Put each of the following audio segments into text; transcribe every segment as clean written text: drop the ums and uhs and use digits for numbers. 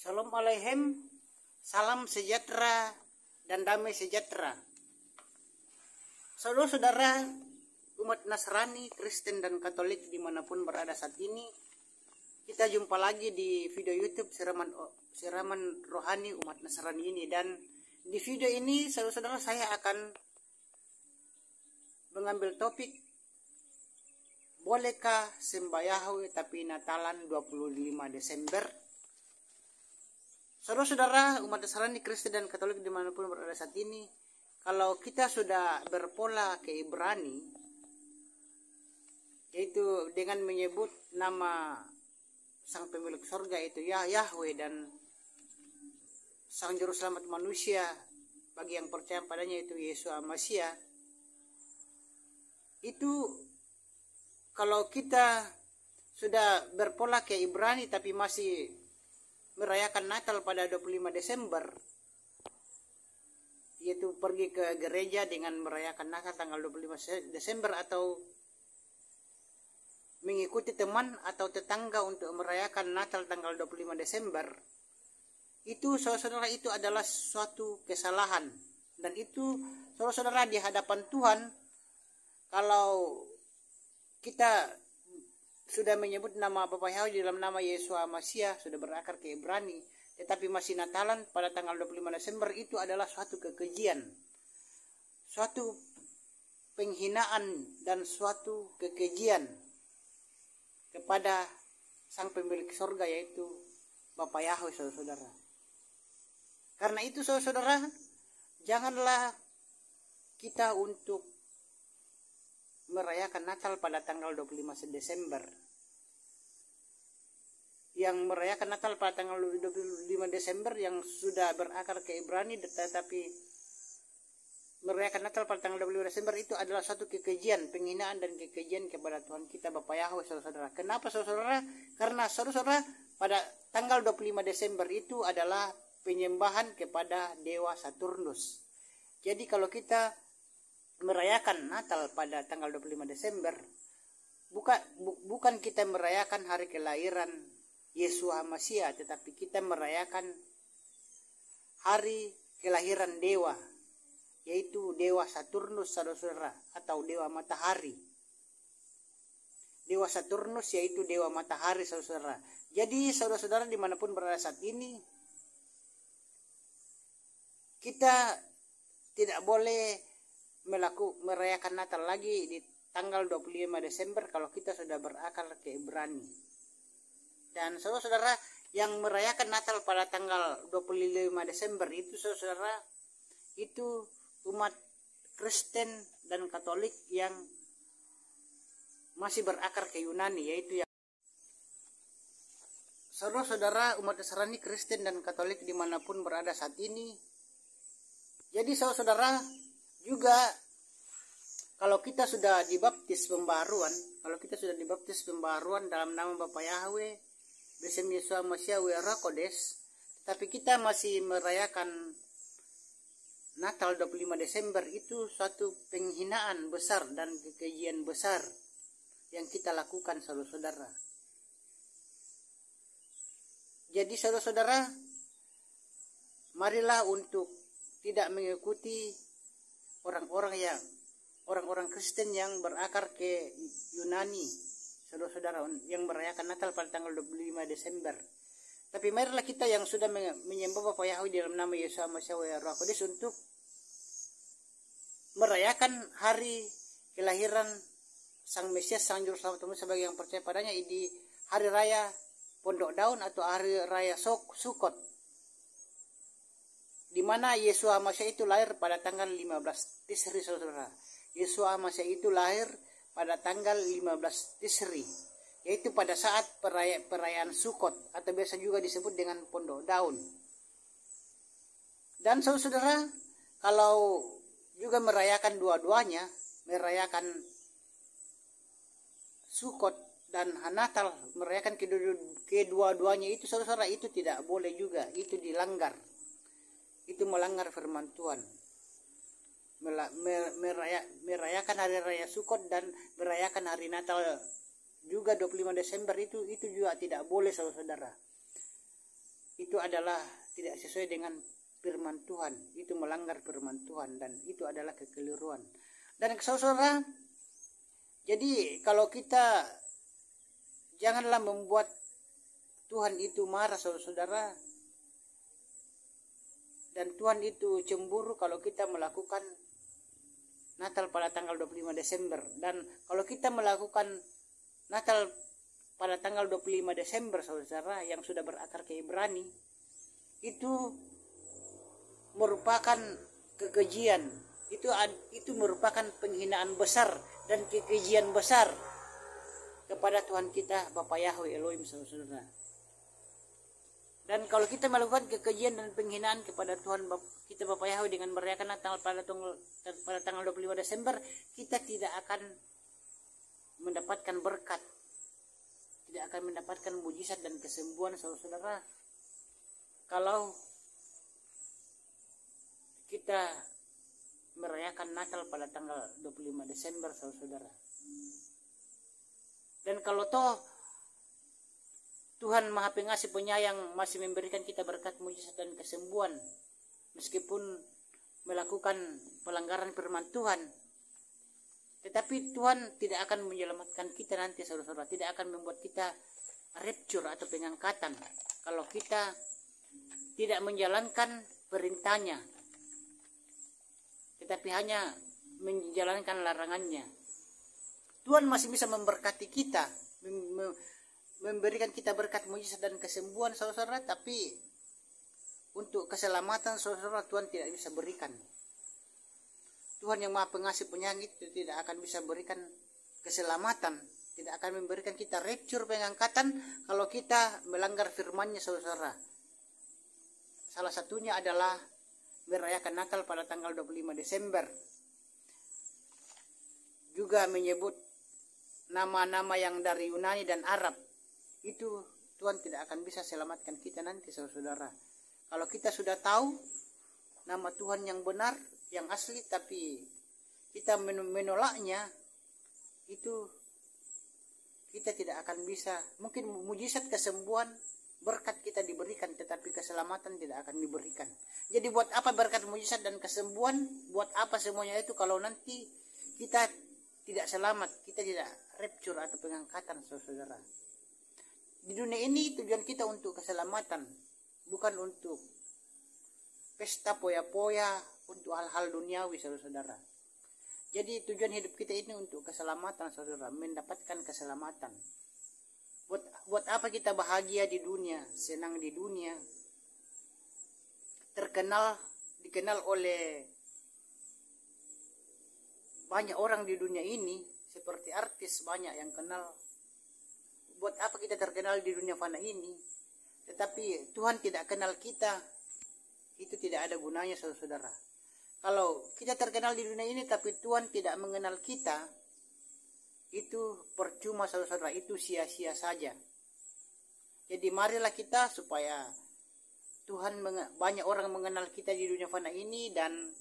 Shalom Aleichem, salam sejahtera dan damai sejahtera. Saudara-saudara umat Nasrani, Kristen dan Katolik dimanapun berada saat ini, kita jumpa lagi di video YouTube siraman rohani umat Nasrani ini. Dan di video ini saudara-saudara saya akan mengambil topik, bolehkah sembah Yahweh tapi Natalan 25 Desember? Saudara-saudara umat Nasrani, Kristen dan Katolik dimanapun berada saat ini, kalau kita sudah berpola ke Ibrani, yaitu dengan menyebut nama sang pemilik surga itu Yahweh dan sang juru selamat manusia bagi yang percaya padanya itu Yesus Masiah, itu kalau kita sudah berpola ke Ibrani tapi masih merayakan Natal pada 25 Desember, yaitu pergi ke gereja dengan merayakan Natal tanggal 25 Desember atau mengikuti teman atau tetangga untuk merayakan Natal tanggal 25 Desember, itu saudara-saudara itu adalah suatu kesalahan. Dan itu saudara-saudara di hadapan Tuhan, kalau kita sudah menyebut nama Bapa Yahweh di dalam nama Yesus Masiah, sudah berakar ke Ibrani, tetapi masih Natalan pada tanggal 25 Desember, itu adalah suatu kekejian, suatu penghinaan dan suatu kekejian kepada sang pemilik surga, yaitu Bapa Yahweh, saudara-saudara. Karena itu saudara-saudara, janganlah kita untuk merayakan Natal pada tanggal 25 Desember. Yang merayakan Natal pada tanggal 25 Desember yang sudah berakar ke Ibrani, tetapi merayakan Natal pada tanggal 25 Desember itu adalah suatu kekejian, penghinaan dan kekejian kepada Tuhan kita Bapa Yahweh, saudara-saudara. Kenapa saudara-saudara? Karena saudara-saudara pada tanggal 25 Desember itu adalah penyembahan kepada Dewa Saturnus. Jadi kalau kita merayakan Natal pada tanggal 25 Desember, bukan kita merayakan hari kelahiran Yesus Masiah, tetapi kita merayakan hari kelahiran dewa, yaitu Dewa Saturnus, saudara-saudara, atau Dewa Matahari. Dewa Saturnus yaitu Dewa Matahari, saudara-saudara. Jadi saudara-saudara dimanapun berada saat ini, kita tidak boleh merayakan Natal lagi di tanggal 25 Desember kalau kita sudah berakar ke Ibrani. Dan saudara-saudara yang merayakan Natal pada tanggal 25 Desember itu saudara-saudara itu umat Kristen dan Katolik yang masih berakar ke Yunani, yaitu yang saudara-saudara umat Nasrani, Kristen dan Katolik dimanapun berada saat ini. Jadi saudara-saudara juga kalau kita sudah dibaptis pembaharuan, dalam nama Bapa Yahweh, Besem Yesus Masiah Wera Kodes, tapi kita masih merayakan Natal 25 Desember, itu suatu penghinaan besar dan kekejian besar yang kita lakukan, saudara-saudara. Jadi saudara-saudara, marilah untuk tidak mengikuti orang-orang Kristen yang berakar ke Yunani, saudara-saudara, yang merayakan Natal pada tanggal 25 Desember. Tapi marilah kita yang sudah menyembah Bapa Yahweh dalam nama Yesus Masiah Roh Kudus untuk merayakan hari kelahiran sang Mesias, sang juru selamat manusia bagi yang percaya padanya, di hari raya Pondok Daun atau hari raya Sukot, di mana Yesus Masiah itu lahir pada tanggal 15 Tisri, saudara. Yesus Masiah itu lahir pada tanggal 15 Tisri, yaitu pada saat perayaan Sukot atau biasa juga disebut dengan Pondok Daun. Dan saudara, kalau juga merayakan dua-duanya, merayakan Sukot dan Natal, merayakan kedua-duanya itu saudara, itu tidak boleh juga, itu dilanggar. Itu melanggar firman Tuhan. Merayakan hari raya Sukot dan merayakan hari Natal juga 25 Desember itu juga tidak boleh, saudara. itu adalah tidak sesuai dengan firman Tuhan, itu melanggar firman Tuhan, dan itu adalah kekeliruan. Dan saudara, jadi kalau kita janganlah membuat Tuhan itu marah saudara, dan Tuhan itu cemburu kalau kita melakukan Natal pada tanggal 25 Desember. Dan kalau kita melakukan Natal pada tanggal 25 Desember saudara yang sudah berakar ke Ibrani, itu merupakan kekejian, itu merupakan penghinaan besar dan kekejian besar kepada Tuhan kita Bapa Yahweh Elohim saudara. Dan kalau kita melakukan kekejian dan penghinaan kepada Tuhan kita Bapa Yahweh dengan merayakan Natal pada tanggal 25 Desember, kita tidak akan mendapatkan berkat, tidak akan mendapatkan mujizat dan kesembuhan saudara. Kalau kita merayakan Natal pada tanggal 25 Desember saudara. Dan kalau toh Tuhan Maha Pengasih Penyayang masih memberikan kita berkat mujizat dan kesembuhan meskipun melakukan pelanggaran firman Tuhan, tetapi Tuhan tidak akan menyelamatkan kita nanti saudara-saudara, tidak akan membuat kita rapture atau pengangkatan kalau kita tidak menjalankan perintahnya, tetapi hanya menjalankan larangannya. Tuhan masih bisa memberkati kita, memberikan kita berkat mujizat dan kesembuhan saudara, tapi untuk keselamatan saudara Tuhan tidak bisa berikan. Tuhan yang Maha Pengasih Penyayang itu tidak akan bisa berikan keselamatan, tidak akan memberikan kita rapture pengangkatan kalau kita melanggar firman-Nya saudara. Salah satunya adalah merayakan Natal pada tanggal 25 Desember. Juga menyebut nama-nama yang dari Yunani dan Arab. Itu Tuhan tidak akan bisa selamatkan kita nanti saudara. Kalau kita sudah tahu nama Tuhan yang benar, yang asli, tapi kita menolaknya, itu kita tidak akan bisa. Mungkin mujizat kesembuhan, berkat kita diberikan, tetapi keselamatan tidak akan diberikan. Jadi buat apa berkat mujizat dan kesembuhan? Buat apa semuanya itu kalau nanti kita tidak selamat, kita tidak rapture atau pengangkatan saudara. Di dunia ini tujuan kita untuk keselamatan, bukan untuk pesta poya-poya, untuk hal-hal duniawi saudara. Jadi tujuan hidup kita ini untuk keselamatan saudara, mendapatkan keselamatan. Buat apa kita bahagia di dunia, senang di dunia, dikenal oleh banyak orang di dunia ini, seperti artis banyak yang kenal. Buat apa kita terkenal di dunia fana ini, tetapi Tuhan tidak kenal kita, itu tidak ada gunanya saudara. Kalau kita terkenal di dunia ini tapi Tuhan tidak mengenal kita, itu percuma saudara, itu sia-sia saja. Jadi marilah kita supaya banyak orang mengenal kita di dunia fana ini, dan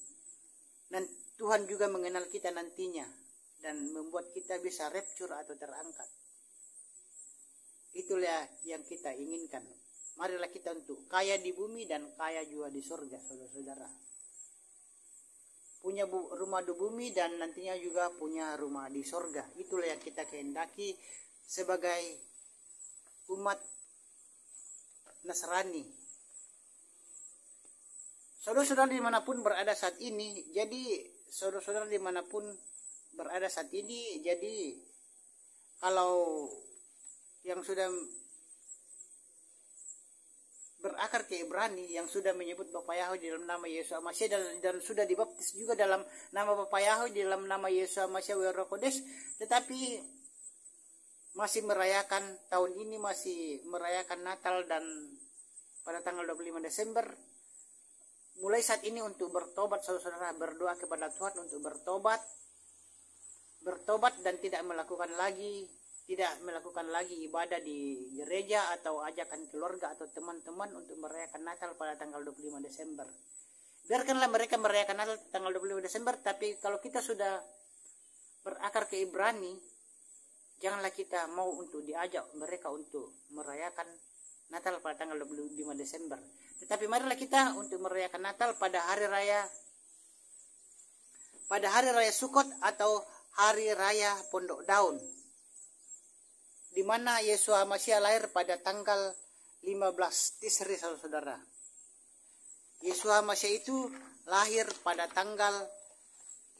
Tuhan juga mengenal kita nantinya dan membuat kita bisa rapture atau terangkat. Itulah yang kita inginkan. Marilah kita untuk kaya di bumi dan kaya juga di surga saudara-saudara. Punya rumah di bumi dan nantinya juga punya rumah di surga. Itulah yang kita kehendaki sebagai umat Nasrani. Saudara-saudara dimanapun berada saat ini, jadi saudara-saudara dimanapun berada saat ini, jadi kalau yang sudah berakar ke Ibrani, yang sudah menyebut Bapa Yahweh di dalam nama Yesus Masih dan sudah dibaptis juga dalam nama Bapa Yahweh di dalam nama Yesus Masih Roh Kudus, tetapi masih merayakan tahun ini, masih merayakan Natal dan pada tanggal 25 Desember, mulai saat ini untuk bertobat saudara, berdoa kepada Tuhan untuk bertobat dan tidak melakukan lagi ibadah di gereja atau ajakan keluarga atau teman-teman untuk merayakan Natal pada tanggal 25 Desember. Biarkanlah mereka merayakan Natal tanggal 25 Desember, tapi kalau kita sudah berakar ke Ibrani, janganlah kita mau untuk diajak mereka untuk merayakan Natal pada tanggal 25 Desember. Tetapi marilah kita untuk merayakan Natal pada hari raya Sukot atau hari raya Pondok Daun, di mana Yesus Masya lahir pada tanggal 15 Tisri, saudara-saudara. Yesus Masya itu lahir pada tanggal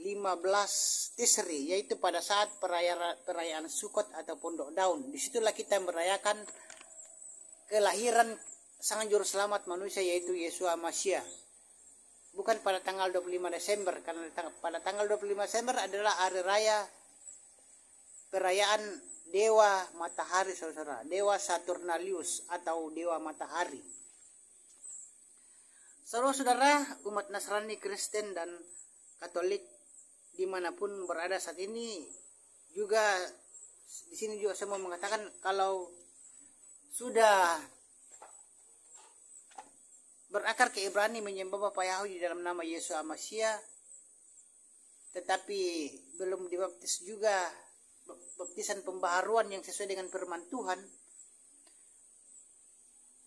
15 Tisri, yaitu pada saat perayaan Sukot atau Pondok Daun. Disitulah kita merayakan kelahiran sang juru selamat manusia, yaitu Yesus Masya. Bukan pada tanggal 25 Desember, karena pada tanggal 25 Desember adalah hari raya perayaan Dewa Matahari, saudara, Dewa Saturnalius atau Dewa Matahari. Saudara-saudara, umat Nasrani, Kristen, dan Katolik dimanapun berada saat ini, juga di sini juga saya mau mengatakan kalau sudah berakar ke Ibrani menyembah Bapa Yahweh di dalam nama Yesus Masya, tetapi belum dibaptis juga baptisan pembaharuan yang sesuai dengan firman Tuhan,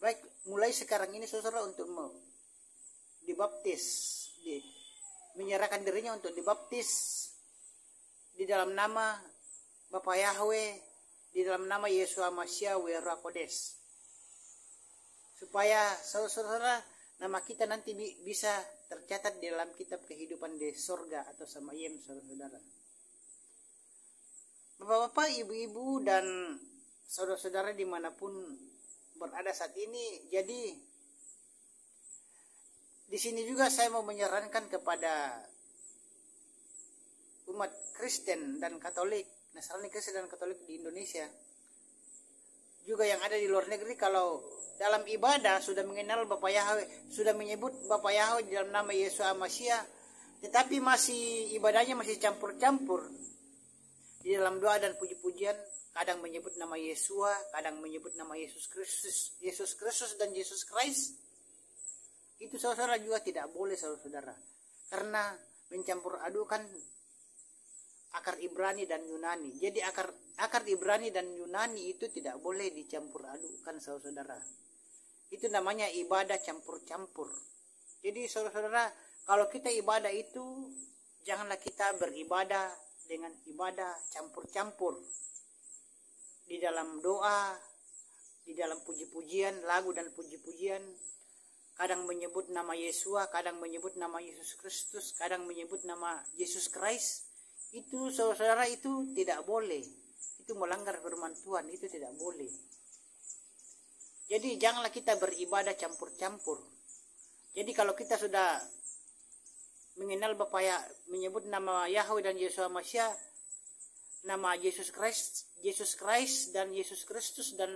baik mulai sekarang ini saudara untuk dibaptis, menyerahkan dirinya untuk dibaptis di dalam nama Bapa Yahweh, di dalam nama Yesus Masya Wera Kodes, supaya saudara nama kita nanti bisa tercatat di dalam kitab kehidupan di sorga atau samayem, saudara-saudara. Bapak-bapak, ibu-ibu, dan saudara-saudara dimanapun berada saat ini, jadi di sini juga saya mau menyarankan kepada umat Kristen dan Katolik, Nasrani, Kristen, dan Katolik di Indonesia, juga yang ada di luar negeri, kalau dalam ibadah sudah mengenal Bapa Yahweh, sudah menyebut Bapa Yahweh di dalam nama Yesus Masya, tetapi masih ibadahnya masih campur-campur di dalam doa dan puji-pujian, kadang menyebut nama Yesua, kadang menyebut nama Yesus Kristus dan Yesus Christ, itu saudara juga tidak boleh, saudara, karena mencampur adukan akar Ibrani dan Yunani. Jadi akar Ibrani dan Yunani itu tidak boleh dicampur adukan, saudara. Itu namanya ibadah campur-campur. Jadi saudara-saudara, kalau kita ibadah itu, janganlah kita beribadah dengan ibadah campur-campur. Di dalam doa, di dalam puji-pujian, lagu dan puji-pujian, kadang menyebut nama Yesua, kadang menyebut nama Yesus Kristus, kadang menyebut nama Yesus Christ. Itu saudara-saudara, itu tidak boleh. Itu melanggar firman Tuhan, itu tidak boleh. Jadi janganlah kita beribadah campur-campur. Jadi kalau kita sudah mengenal Bapa ya, menyebut nama Yahweh dan Yesus Masya, nama Yesus Christ dan Yesus Kristus, dan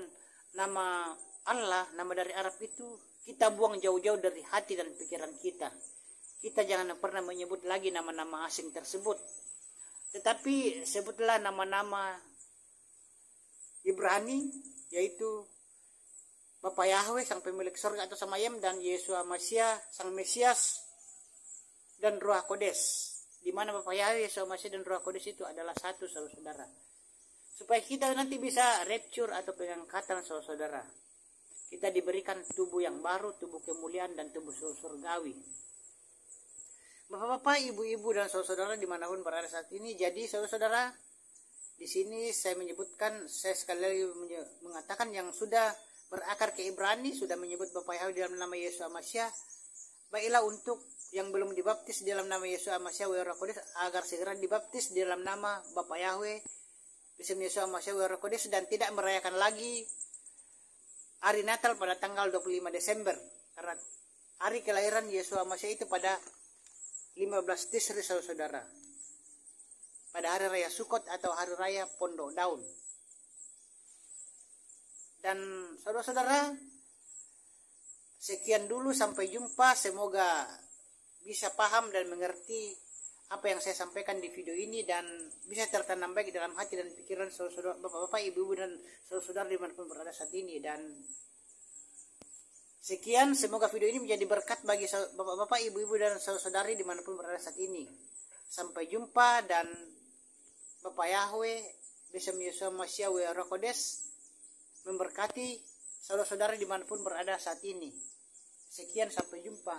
nama Allah, nama dari Arab itu, kita buang jauh-jauh dari hati dan pikiran kita. Kita jangan pernah menyebut lagi nama-nama asing tersebut. Tetapi sebutlah nama-nama Ibrani, yaitu Bapa Yahweh, sang pemilik surga atau samayem, dan Yesus Masya, sang Mesias, dan Ruach Kodes. Di mana Bapa Yahweh, Yesus Masya, dan Ruach Kodes itu adalah satu, saudara. Supaya kita nanti bisa rapture atau pengangkatan, saudara. Kita diberikan tubuh yang baru, tubuh kemuliaan, dan tubuh surgawi. Bapak-bapak, ibu-ibu, dan saudara-saudara dimanapun berada saat ini, jadi saudara-saudara, di sini saya menyebutkan, saya sekali lagi mengatakan yang sudah berakar ke Ibrani, sudah menyebut Bapa Yahweh dalam nama Yesus Masya, baiklah untuk yang belum dibaptis dalam nama Yesus Masya Wera Kodes, agar segera dibaptis dalam nama Bapa Yahweh, Yesus Masya Wera Kodes, dan tidak merayakan lagi hari Natal pada tanggal 25 Desember, karena hari kelahiran Yesus Masya itu pada 15 Tisri, saudara, pada hari raya Sukot atau hari raya Pondok Daun. Dan saudara-saudara, sekian dulu, sampai jumpa. Semoga bisa paham dan mengerti apa yang saya sampaikan di video ini, dan bisa tertanam baik dalam hati dan pikiran saudara-saudara, bapak-bapak, ibu-ibu, dan saudara-saudara dimanapun berada saat ini. Dan sekian, semoga video ini menjadi berkat bagi bapak-bapak, ibu-ibu, dan saudara-saudari dimanapun berada saat ini. Sampai jumpa, dan Bapa Yahweh, Besem Yesus Masya Wera Kodes memberkati saudara-saudara dimanapun berada saat ini. Sekian, sampai jumpa.